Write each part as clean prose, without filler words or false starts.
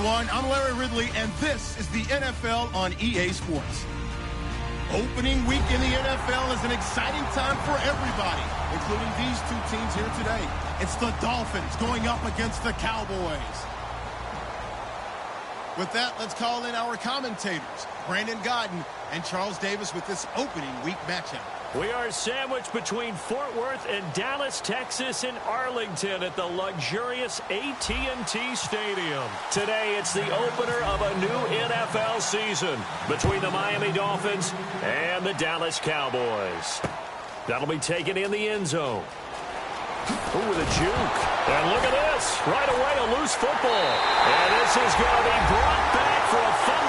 everyone. I'm Larry Ridley, and this is the NFL on EA Sports. Opening week in the NFL is an exciting time for everybody, including these two teams here today. It's the Dolphins going up against the Cowboys. With that, let's call in our commentators, Brandon Godden and Charles Davis, with this opening week matchup. We are sandwiched between Fort Worth and Dallas, Texas, and Arlington at the luxurious AT&T Stadium. Today, it's the opener of a new NFL season between the Miami Dolphins and the Dallas Cowboys. That'll be taken in the end zone. Ooh, with a juke. And look at this. Right away, a loose football. And this is going to be brought back for a fumble.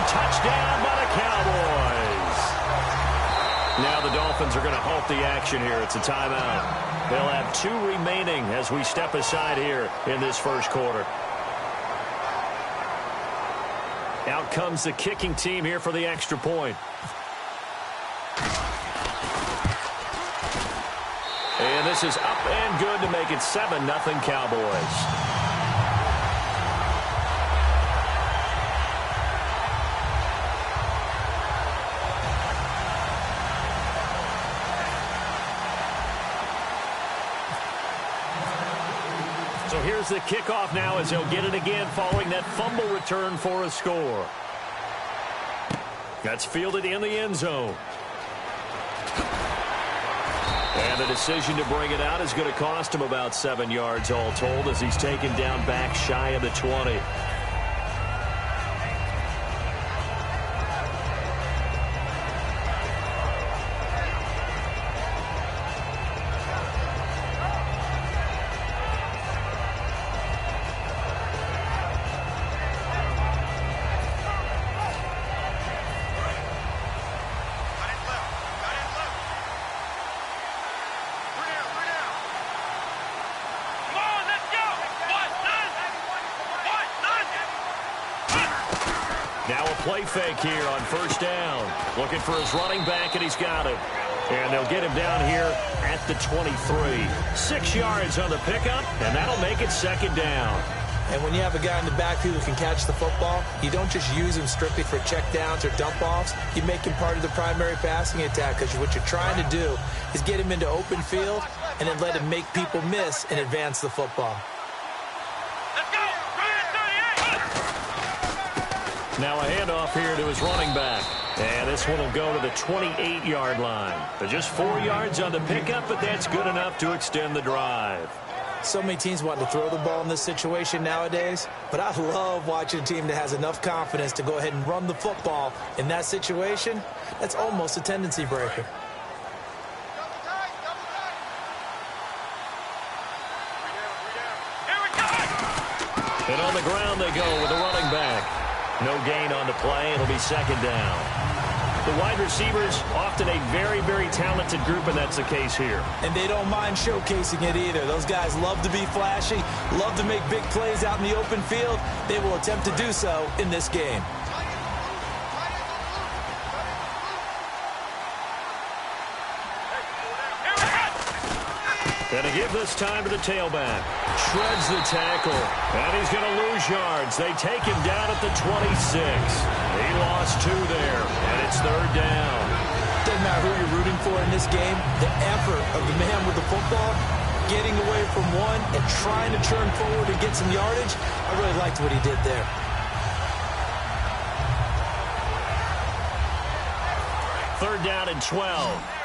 Touchdown by the Cowboys. Now the Dolphins are going to halt the action here. It's a timeout. They'll have 2 remaining as we step aside here in this first quarter. Out comes the kicking team here for the extra point. And this is up and good to make it 7-0 Cowboys. So here's the kickoff now as he'll get it again following that fumble return for a score. That's fielded in the end zone. And the decision to bring it out is going to cost him about 7 yards all told as he's taken down back shy of the 20. Now a play fake here on first down. Looking for his running back, and he's got him. And they'll get him down here at the 23. 6 yards on the pickup, and that'll make it second down. And when you have a guy in the backfield who can catch the football, you don't just use him strictly for checkdowns or dump-offs. You make him part of the primary passing attack because what you're trying to do is get him into open field and then let him make people miss and advance the football. Now a handoff here to his running back. And this one will go to the 28-yard line. But just 4 yards on the pickup, but that's good enough to extend the drive. So many teams want to throw the ball in this situation nowadays, but I love watching a team that has enough confidence to go ahead and run the football in that situation. That's almost a tendency breaker. And on the ground they go with the running back. No gain on the play. It'll be second down. The wide receivers, often a very, very talented group, and that's the case here. And they don't mind showcasing it either. Those guys love to be flashy, love to make big plays out in the open field. They will attempt to do so in this game. And to give this time to the tailback. Shreds the tackle. And he's going to lose yards. They take him down at the 26. He lost 2 there. And it's third down. Doesn't matter who you're rooting for in this game. The effort of the man with the football, getting away from one and trying to turn forward and get some yardage, I really liked what he did there. Third down and 12.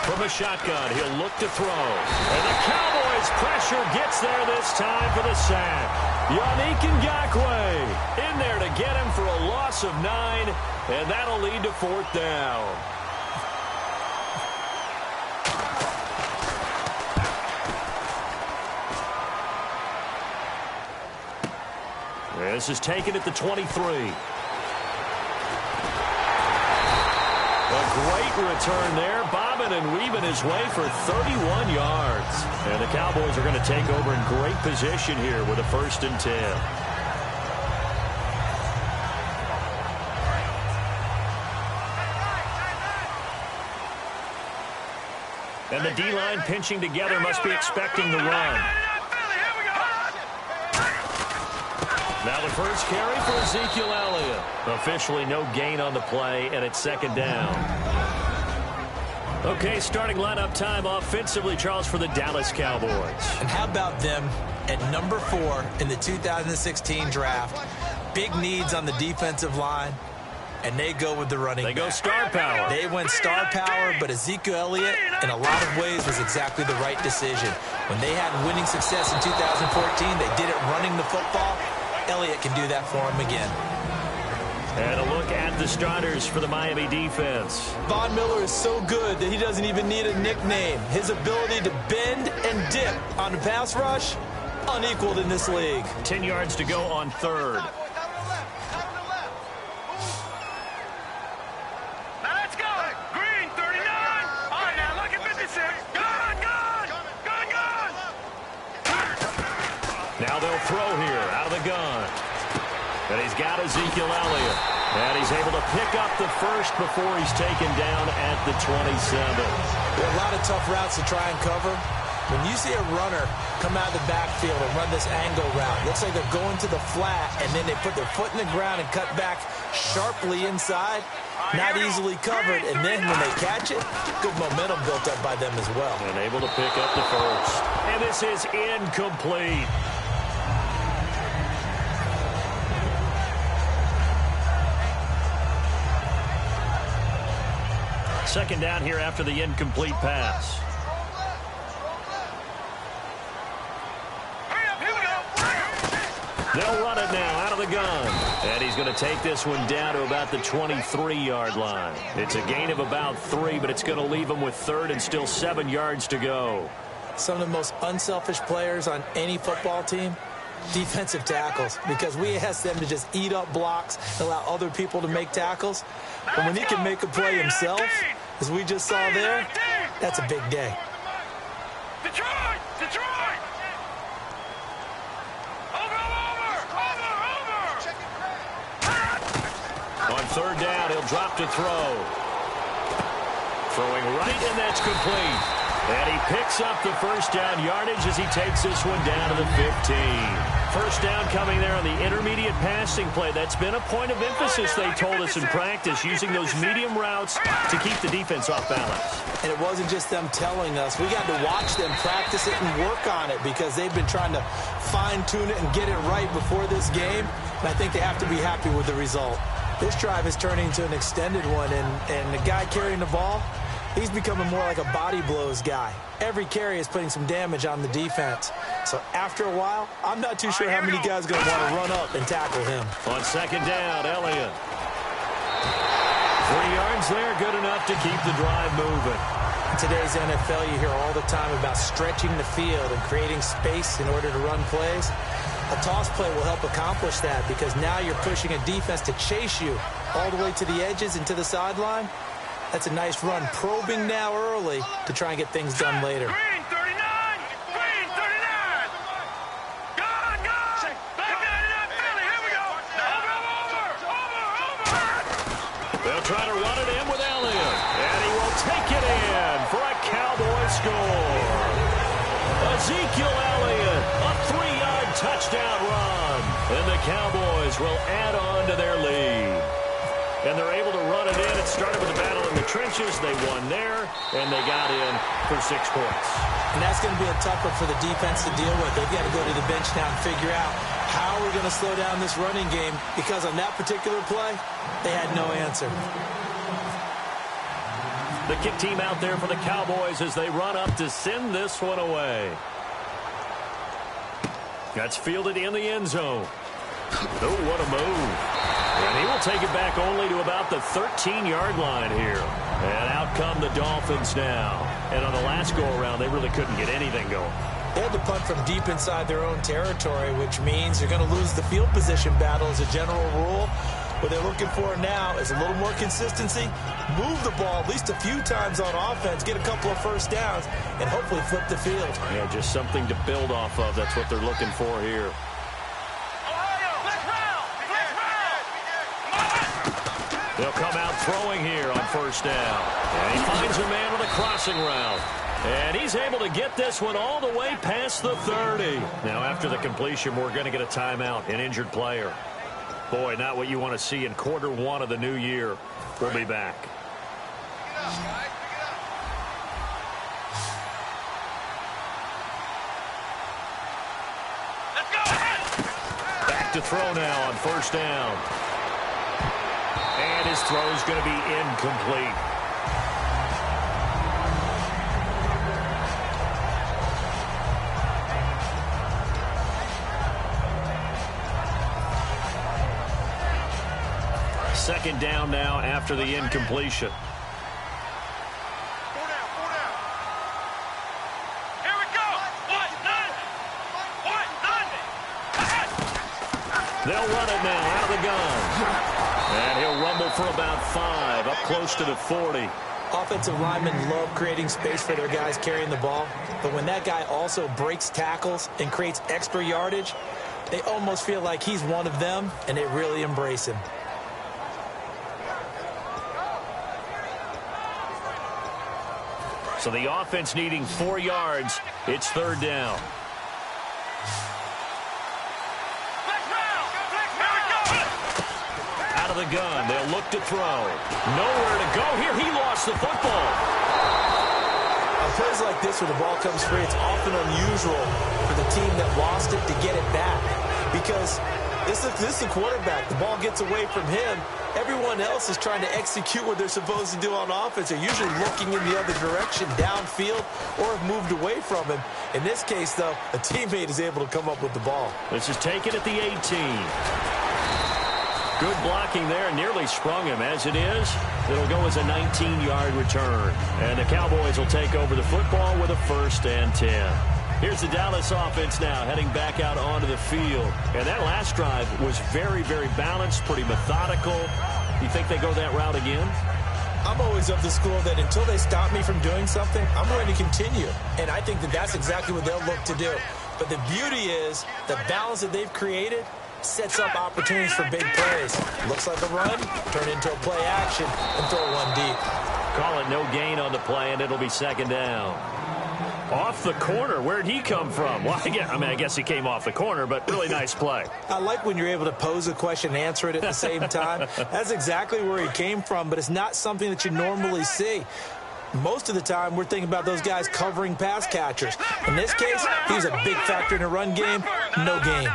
From a shotgun, he'll look to throw. And the Cowboys' pressure gets there this time for the sack. Yannick Ngakoue in there to get him for a loss of 9, and that'll lead to fourth down. This is taken at the 23. A great return there, bobbing and weaving his way for 31 yards. And the Cowboys are going to take over in great position here with a 1st and 10. And the D-line pinching together must be expecting the run. Now the first carry for Ezekiel Elliott. Officially no gain on the play, and it's 2nd down. Okay, starting lineup time offensively, Charles, for the Dallas Cowboys. And how about them at number 4 in the 2016 draft? Big needs on the defensive line. And they go with the running back. They go star power. They went star power, but Ezekiel Elliott, in a lot of ways, was exactly the right decision. When they had winning success in 2014, they did it running the football. Elliott can do that for him again. And a look at the starters for the Miami defense. Von Miller is so good that he doesn't even need a nickname. His ability to bend and dip on the pass rush, unequaled in this league. 10 yards to go on 3rd. Now they'll throw here out of the gun. And he's got Ezekiel Elliott. And he's able to pick up the first before he's taken down at the 27. There are a lot of tough routes to try and cover. When you see a runner come out of the backfield and run this angle route, looks like they're going to the flat, and then they put their foot in the ground and cut back sharply inside. Not easily covered, and then when they catch it, good momentum built up by them as well. And able to pick up the first. And this is incomplete. Second down here after the incomplete pass. They'll run it now out of the gun. And he's going to take this one down to about the 23-yard line. It's a gain of about 3, but it's going to leave him with 3rd and still 7 yards to go. Some of the most unselfish players on any football team, defensive tackles, because we ask them to just eat up blocks and allow other people to make tackles. But when he can make a play himself, as we just saw there, that's a big day. Detroit! Detroit! Over! On 3rd down, he'll drop to throw. Throwing right, and that's complete. And he picks up the first down yardage as he takes this one down to the 15. First down coming there on the intermediate passing play. That's been a point of emphasis, they told us in practice, using those medium routes to keep the defense off balance. And it wasn't just them telling us. We got to watch them practice it and work on it because they've been trying to fine-tune it and get it right before this game. And I think they have to be happy with the result. This drive is turning into an extended one, and the guy carrying the ball, he's becoming more like a body blows guy. Every carry is putting some damage on the defense. So after a while, I'm not too sure how many guys are going to want to run up and tackle him. On 2nd down, Elliott. 3 yards there, good enough to keep the drive moving. In today's NFL, you hear all the time about stretching the field and creating space in order to run plays. A toss play will help accomplish that because now you're pushing a defense to chase you all the way to the edges and to the sideline. That's a nice run, probing now early to try and get things done later. Green 39! Green 39! Gone! Back down in Philly, here we go! Over! They'll try to run it in with Elliott, and he will take it in for a Cowboy score. Ezekiel Elliott, a 3-yard touchdown run, and the Cowboys will add on to their lead. And they're able to run it in. It started with a battle in the trenches. They won there, and they got in for 6 points. And that's going to be a tough one for the defense to deal with. They've got to go to the bench now and figure out how we're going to slow down this running game because on that particular play, they had no answer. The kick team out there for the Cowboys as they run up to send this one away. That's fielded in the end zone. Oh, what a move. And he will take it back only to about the 13-yard line here. And out come the Dolphins now. And on the last go-around, they really couldn't get anything going. They had to punt from deep inside their own territory, which means you're going to lose the field position battle as a general rule. What they're looking for now is a little more consistency, move the ball at least a few times on offense, get a couple of first downs, and hopefully flip the field. Yeah, just something to build off of. That's what they're looking for here. They'll come out throwing here on first down. And he finds a man with a crossing route. And he's able to get this one all the way past the 30. Now, after the completion, we're going to get a timeout, an injured player. Boy, not what you want to see in quarter one of the new year. We'll be back. Back to throw now on first down. And his throw's going to be incomplete. Second down now after the incompletion. Four down. Here we go. They'll run it now out of the gun. And he'll rumble for about 5, up close to the 40. Offensive linemen love creating space for their guys carrying the ball. But when that guy also breaks tackles and creates extra yardage, they almost feel like he's one of them, and they really embrace him. So the offense needing 4 yards. It's third down. Out of the gun. They'll look to throw. Nowhere to go here. He lost the football. On plays like this where the ball comes free, it's often unusual for the team that lost it to get it back. Because this is the quarterback. The ball gets away from him. Everyone else is trying to execute what they're supposed to do on offense. They're usually looking in the other direction, downfield, or have moved away from him. In this case, though, a teammate is able to come up with the ball. This is taken at the 18. Good blocking there, nearly sprung him. As it is, it'll go as a 19-yard return. And the Cowboys will take over the football with a 1st and 10. Here's the Dallas offense now heading back out onto the field. And that last drive was very, very balanced, pretty methodical. You think they go that route again? I'm always of the school that until they stop me from doing something, I'm going to continue. And I think that that's exactly what they'll look to do. But the beauty is the balance that they've created sets up opportunities for big plays. Looks like a run, turn into a play action, and throw one deep. Call it no gain on the play, and it'll be second down. Off the corner. Where'd he come from? Well, I guess he came off the corner, but really nice play. I like when you're able to pose a question and answer it at the same time. That's exactly where he came from, but it's not something that you normally see. Most of the time, we're thinking about those guys covering pass catchers. In this case, he was a big factor in the run game. No gain.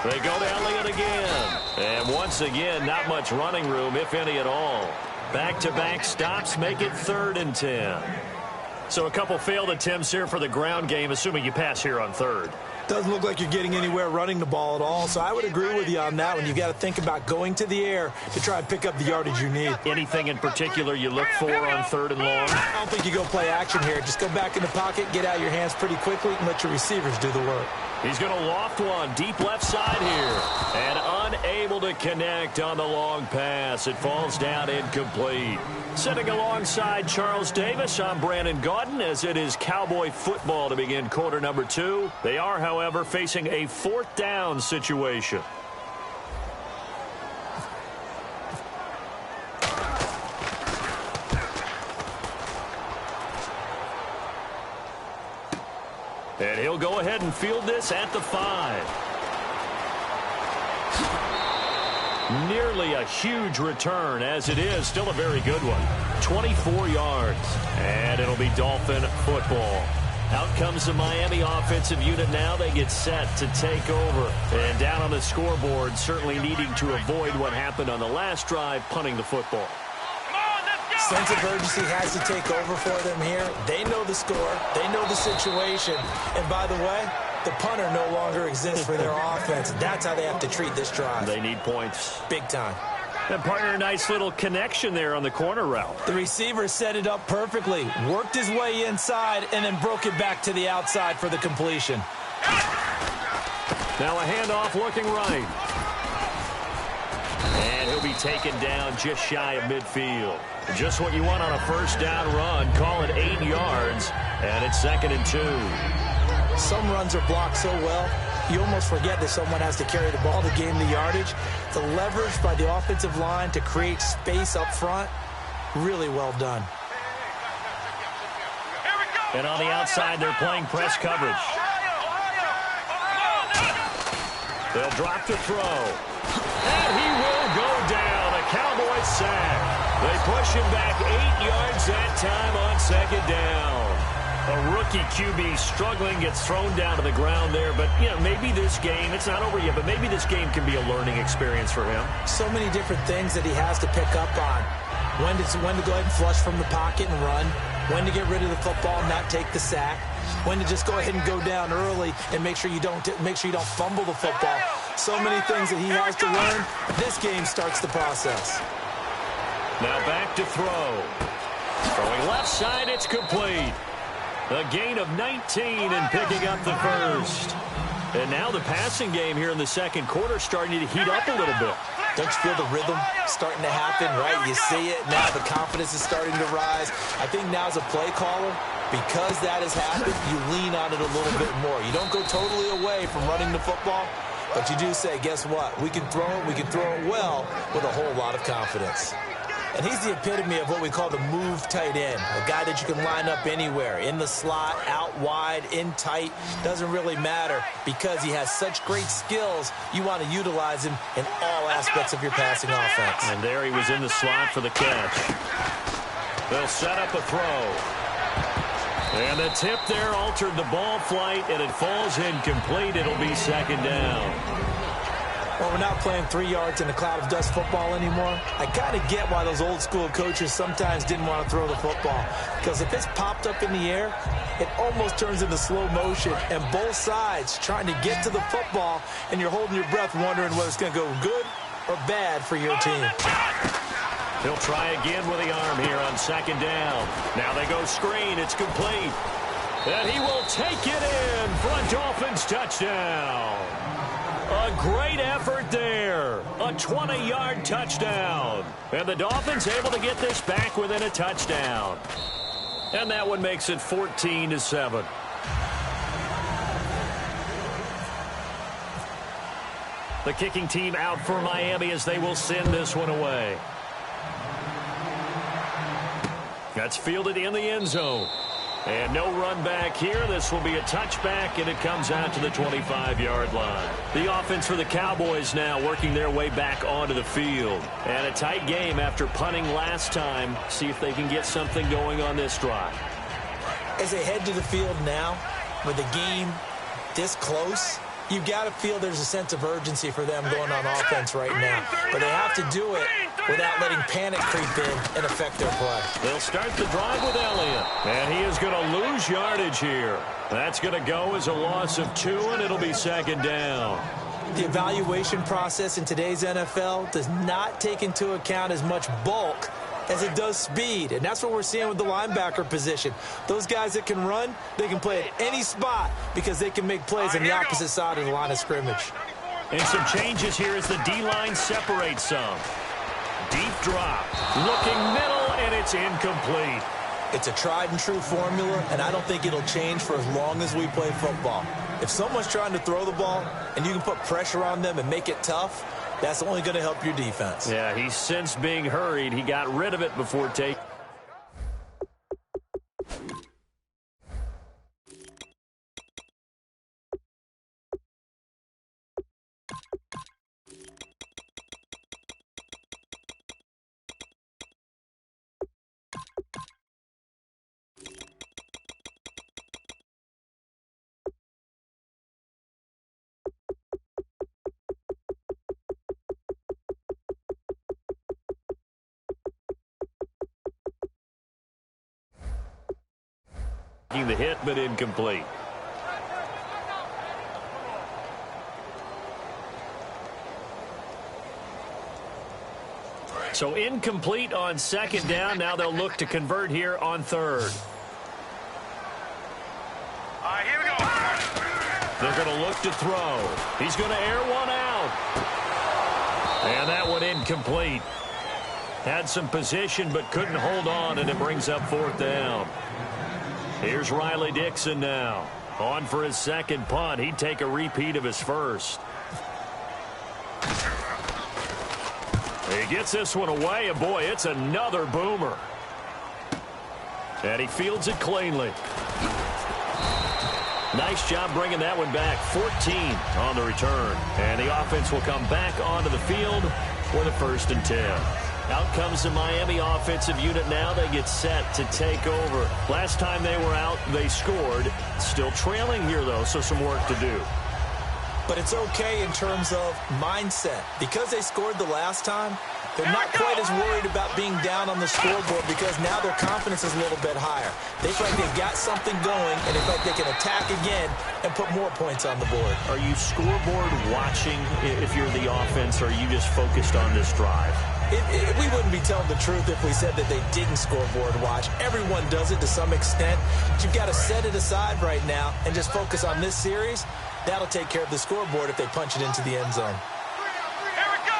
They go to Elliott again. And once again, not much running room, if any at all. Back-to-back stops make it 3rd and 10. So a couple failed attempts here for the ground game, assuming you pass here on 3rd. Doesn't look like you're getting anywhere running the ball at all, so I would agree with you on that one. You've got to think about going to the air to try and pick up the yardage you need. Anything in particular you look for on 3rd and long? I don't think you go play action here. Just go back in the pocket, get out your hands pretty quickly, and let your receivers do the work. He's going to loft one deep left side here. And unable to connect on the long pass. It falls down incomplete. Sitting alongside Charles Davis, I'm Brandon Gaudin as it is Cowboy football to begin quarter number 2. They are, however, facing a 4th down situation. And he'll go ahead and field this at the 5. Nearly a huge return, as it is. Still a very good one. 24 yards. And it'll be Dolphin football. Out comes the Miami offensive unit now. They get set to take over. And down on the scoreboard, certainly needing to avoid what happened on the last drive, punting the football. Sense of urgency has to take over for them here. They know the score. They know the situation. And by the way, the punter no longer exists for their offense. That's how they have to treat this drive. They need points. Big time. And partner, a nice little connection there on the corner route. The receiver set it up perfectly, worked his way inside, and then broke it back to the outside for the completion. Now a handoff looking right. And he'll be taken down just shy of midfield. Just what you want on a first down run. Call it 8 yards, and it's 2nd and 2. Some runs are blocked so well, you almost forget that someone has to carry the ball to gain the yardage. The leverage by the offensive line to create space up front, really well done. And on the outside, they're playing press coverage. They'll drop to throw. And he will go down. A Cowboys sack. They push him back 8 yards that time on 2nd down. A rookie QB struggling, gets thrown down to the ground there. But, you know, maybe this game, it's not over yet, but maybe this game can be a learning experience for him. So many different things that he has to pick up on. When to go ahead and flush from the pocket and run. When to get rid of the football and not take the sack. When to just go ahead and go down early and make sure you don't fumble the football. So many things that he has to learn. This game starts the process. Now back to throw. Throwing left side, it's complete. A gain of 19 and picking up the first. And now the passing game here in the second quarter starting to heat up a little bit. Don't you feel the rhythm starting to happen, right? You see it. Now the confidence is starting to rise. I think now as a play caller, because that has happened, you lean on it a little bit more. You don't go totally away from running the football, but you do say, guess what? We can throw it well with a whole lot of confidence. And he's the epitome of what we call the move tight end, a guy that you can line up anywhere, in the slot, out wide, in tight, doesn't really matter because he has such great skills. You want to utilize him in all aspects of your passing offense. And there he was in the slot for the catch. They'll set up a throw. And the tip there altered the ball flight, and it falls incomplete. It'll be 2nd down. Well, we're not playing 3 yards in a cloud of dust football anymore. I kind of get why those old school coaches sometimes didn't want to throw the football. Because if it's popped up in the air, it almost turns into slow motion. And both sides trying to get to the football, and you're holding your breath wondering whether it's going to go good or bad for your team. He'll try again with the arm here on 2nd down. Now they go screen. It's complete. And he will take it in for a Dolphins touchdown. A great effort there. A 20-yard touchdown. And the Dolphins able to get this back within a touchdown. And that one makes it 14-7. The kicking team out for Miami as they will send this one away. That's fielded in the end zone. And no run back here. This will be a touchback, and it comes out to the 25-yard line. The offense for the Cowboys now working their way back onto the field. And a tight game after punting last time. See if they can get something going on this drive. As they head to the field now, with the game this close, you've got to feel there's a sense of urgency for them going on offense right now. But they have to do it without letting panic creep in and affect their play. They'll start the drive with Elliott. And he is going to lose yardage here. That's going to go as a loss of 2, and it'll be 2nd down. The evaluation process in today's NFL does not take into account as much bulk as it does speed. And that's what we're seeing with the linebacker position. Those guys that can run, they can play at any spot because they can make plays on the opposite side of the line of scrimmage. And some changes here as the D-line separates some. Deep drop. Looking middle, and it's incomplete. It's a tried-and-true formula, and I don't think it'll change for as long as we play football. If someone's trying to throw the ball and you can put pressure on them and make it tough, that's only going to help your defense. Yeah, he's since being hurried. He got rid of it before taking. The hit, but incomplete. So incomplete on second down. Now they'll look to convert here on third. All right, here we go. They're going to look to throw. He's going to air one out. And that one incomplete. Had some position but couldn't hold on, and it brings up fourth down. Here's Riley Dixon now. On for his second punt. He'd take a repeat of his first. He gets this one away, and boy, it's another boomer. And he fields it cleanly. Nice job bringing that one back. 14 on the return. And the offense will come back onto the field for the 1st and 10. Out comes the Miami offensive unit now. They get set to take over. Last time they were out, they scored. Still trailing here, though, so some work to do. But it's okay in terms of mindset. Because they scored the last time, they're not quite as worried about being down on the scoreboard because now their confidence is a little bit higher. They feel like they've got something going, and they feel like they can attack again and put more points on the board. Are you scoreboard watching if you're the offense, or are you just focused on this drive? We wouldn't be telling the truth if we said that they didn't scoreboard watch. Everyone does it to some extent. But you've got to set it aside right now and just focus on this series. That'll take care of the scoreboard if they punch it into the end zone. Here we go.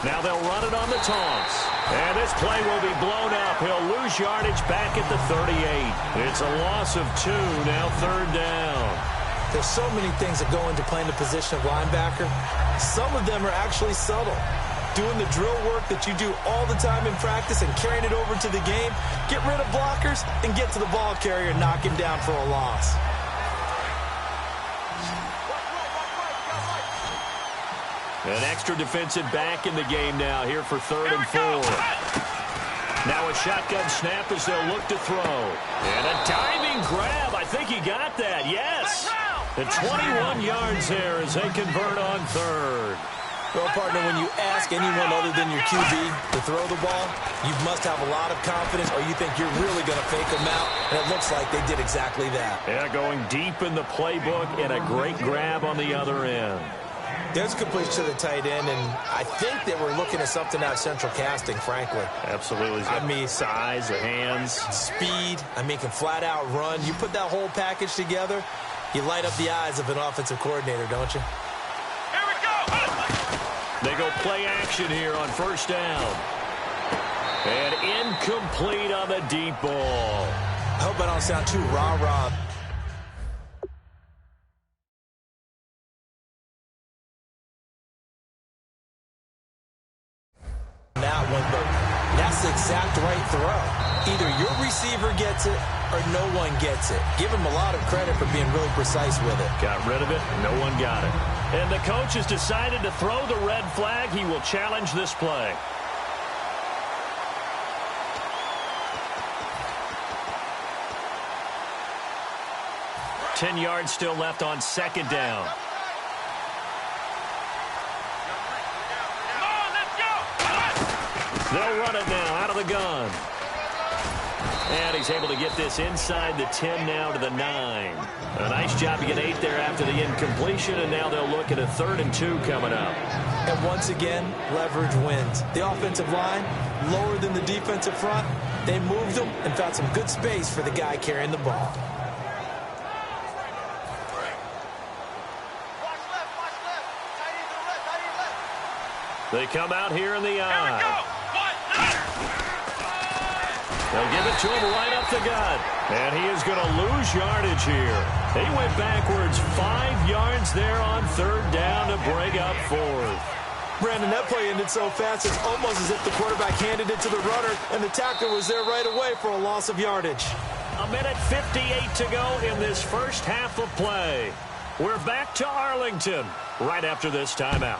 Now they'll run it on the taunts. And this play will be blown up. He'll lose yardage back at the 38. It's a loss of 2, now 3rd down. There's so many things that go into playing the position of linebacker. Some of them are actually subtle. Doing the drill work that you do all the time in practice and carrying it over to the game. Get rid of blockers and get to the ball carrier and knock him down for a loss. An extra defensive back in the game now here for 3rd and 4. Now a shotgun snap as they'll look to throw. And a diving grab. I think he got that. Yes. The 21 yards there as they convert on 3rd. Well, partner, when you ask anyone other than your QB to throw the ball, you must have a lot of confidence or you think you're really going to fake them out. And it looks like they did exactly that. Yeah, going deep in the playbook and a great grab on the other end. There's a completion to the tight end, and I think they were looking at something out of central casting, frankly. Absolutely. I mean, size, the hands. Speed. I mean, can flat out run. You put that whole package together, you light up the eyes of an offensive coordinator, don't you? Here we go. They go play action here on 1st down. And incomplete on the deep ball. I hope I don't sound too rah-rah. That one, but that's the exact right throw. Either your receiver gets it or no one gets it. Give him a lot of credit for being really precise with it. Got rid of it. No one got it. And the coach has decided to throw the red flag. He will challenge this play. Ten yards still left on 2nd down. They'll run it now out of the gun. And he's able to get this inside the 10 now to the 9. A nice job to get 8 there after the incompletion, and now they'll look at a 3rd and 2 coming up. And once again, leverage wins. The offensive line, lower than the defensive front. They moved them and found some good space for the guy carrying the ball. They come out here in the eye. They'll give it to him right up the gut. And he is going to lose yardage here. He went backwards 5 yards there on 3rd down to bring up 4th. Brandon, that play ended so fast, it's almost as if the quarterback handed it to the runner, and the tackler was there right away for a loss of yardage. A minute 58 to go in this first half of play. We're back to Arlington right after this timeout.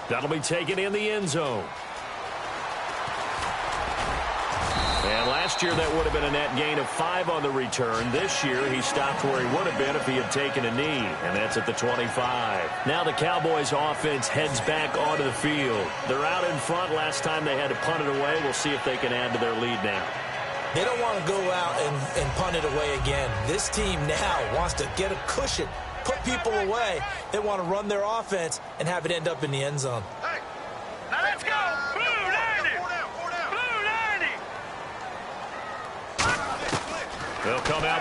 That'll be taken in the end zone. And last year, that would have been a net gain of 5 on the return. This year, he stopped where he would have been if he had taken a knee, and that's at the 25. Now the Cowboys' offense heads back onto the field. They're out in front. Last time they had to punt it away. We'll see if they can add to their lead now. They don't want to go out and punt it away again. This team now wants to get a cushion put people away. They want to run their offense and have it end up in the end zone. Hey, now let's go. Blue 90. Blue 90. They'll come out.